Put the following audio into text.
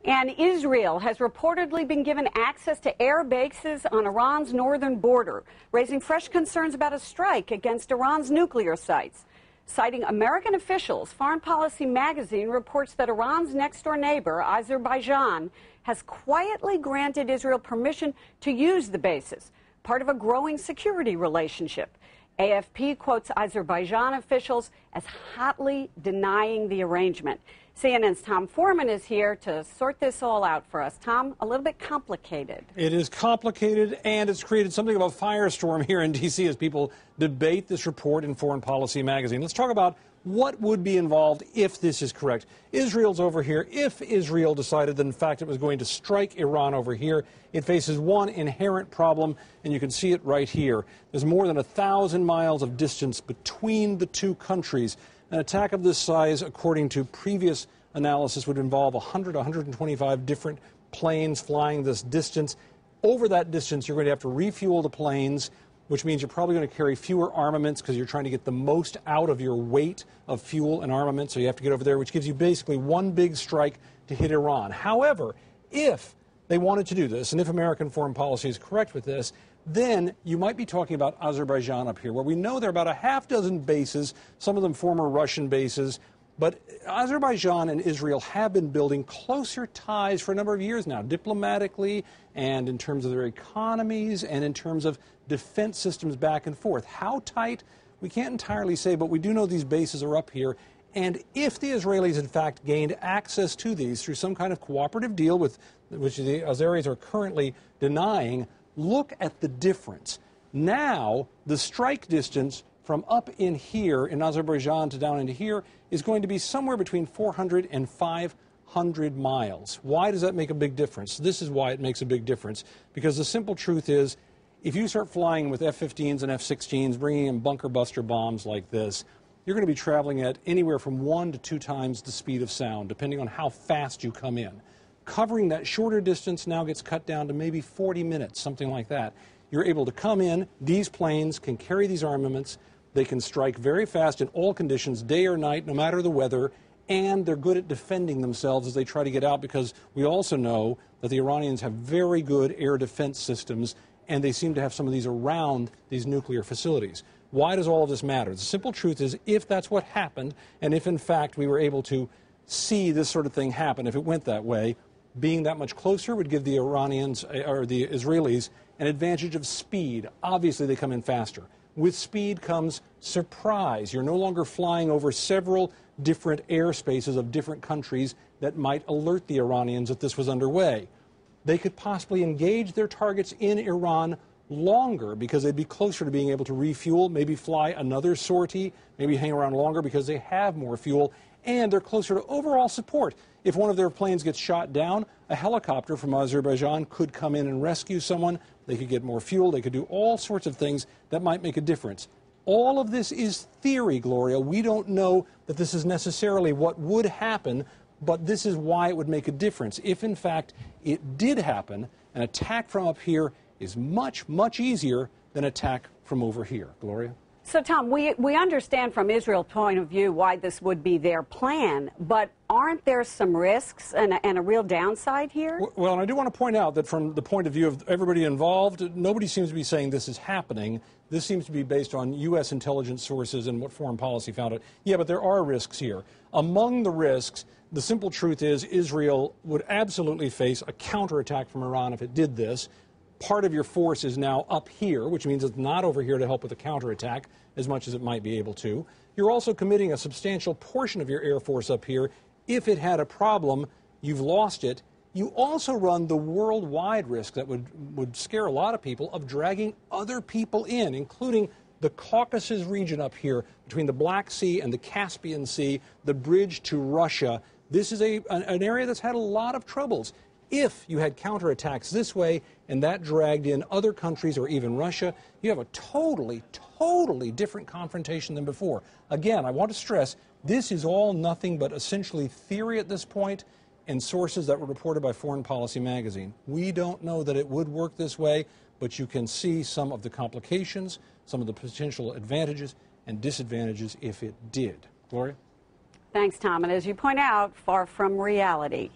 And Israel has reportedly been given access to air bases on Iran's northern border, raising fresh concerns about a strike against Iran's nuclear sites. Citing American officials, Foreign Policy magazine reports that Iran's next-door neighbor, Azerbaijan, has quietly granted Israel permission to use the bases, part of a growing security relationship. AFP quotes Azerbaijan officials as hotly denying the arrangement. CNN's Tom Foreman is here to sort this all out for us. Tom, a little bit complicated. It is complicated, and it's created something of a firestorm here in D.C. as people debate this report in Foreign Policy magazine. Let's talk about what would be involved if this is correct. Israel's over here. If Israel decided that, in fact, it was going to strike Iran over here, it faces one inherent problem, and you can see it right here. There's more than 1,000 miles of distance between the two countries. An attack of this size, according to previous analysis, would involve 125 different planes flying this distance. Over that distance, you're going to have to refuel the planes, which means you're probably going to carry fewer armaments because you're trying to get the most out of your weight of fuel and armament. So you have to get over there, which gives you basically one big strike to hit Iran. However, if they wanted to do this, and if American foreign policy is correct with this, then you might be talking about Azerbaijan up here, where we know there are about a half dozen bases, some of them former Russian bases. But Azerbaijan and Israel have been building closer ties for a number of years now, diplomatically and in terms of their economies and in terms of defense systems back and forth. How tight, we can't entirely say, but we do know these bases are up here. And if the Israelis, in fact, gained access to these through some kind of cooperative deal, which the Azeris are currently denying, look at the difference. Now, the strike distance from up in here in Azerbaijan to down into here is going to be somewhere between 400 and 500 miles. Why does that make a big difference? This is why it makes a big difference. Because the simple truth is, if you start flying with F-15s and F-16s, bringing in bunker buster bombs like this, you're going to be traveling at anywhere from 1 to 2 times the speed of sound, depending on how fast you come in. Covering that shorter distance now gets cut down to maybe 40 minutes, something like that. You're able to come in. These planes can carry these armaments. They can strike very fast in all conditions, day or night, no matter the weather, and they're good at defending themselves as they try to get out, because we also know that the Iranians have very good air defense systems, and they seem to have some of these around these nuclear facilities. Why does all of this matter? The simple truth is, if that's what happened, and if in fact we were able to see this sort of thing happen, if it went that way, being that much closer would give the Iranians, or the Israelis, an advantage of speed. Obviously, they come in faster. With speed comes surprise. You're no longer flying over several different airspaces of different countries that might alert the Iranians that this was underway. They could possibly engage their targets in Iran longer because they'd be closer to being able to refuel, maybe fly another sortie, maybe hang around longer because they have more fuel, and they're closer to overall support. If one of their planes gets shot down, a helicopter from Azerbaijan could come in and rescue someone. They could get more fuel. They could do all sorts of things that might make a difference. All of this is theory, Gloria. We don't know that this is necessarily what would happen, but this is why it would make a difference. If, in fact, it did happen, an attack from up here is much, much easier than an attack from over here. Gloria? So, Tom, we understand from Israel's point of view why this would be their plan, but aren't there some risks and a real downside here? Well, and I do want to point out that from the point of view of everybody involved, nobody seems to be saying this is happening. This seems to be based on U.S. intelligence sources and what Foreign Policy found it. Yeah, but there are risks here. Among the risks, the simple truth is Israel would absolutely face a counterattack from Iran if it did this. Part of your force is now up here, which means it's not over here to help with the counterattack as much as it might be able to. You're also committing a substantial portion of your Air Force up here. If it had a problem, you've lost it. You also run the worldwide risk that would scare a lot of people of dragging other people in, including the Caucasus region up here between the Black Sea and the Caspian Sea, the bridge to Russia. This is an area that's had a lot of troubles. If you had counterattacks this way and that dragged in other countries or even Russia, you have a totally, totally different confrontation than before. Again, I want to stress, this is all nothing but essentially theory at this point and sources that were reported by Foreign Policy magazine. We don't know that it would work this way, but you can see some of the complications, some of the potential advantages and disadvantages if it did. Gloria? Thanks, Tom. And as you point out, far from reality.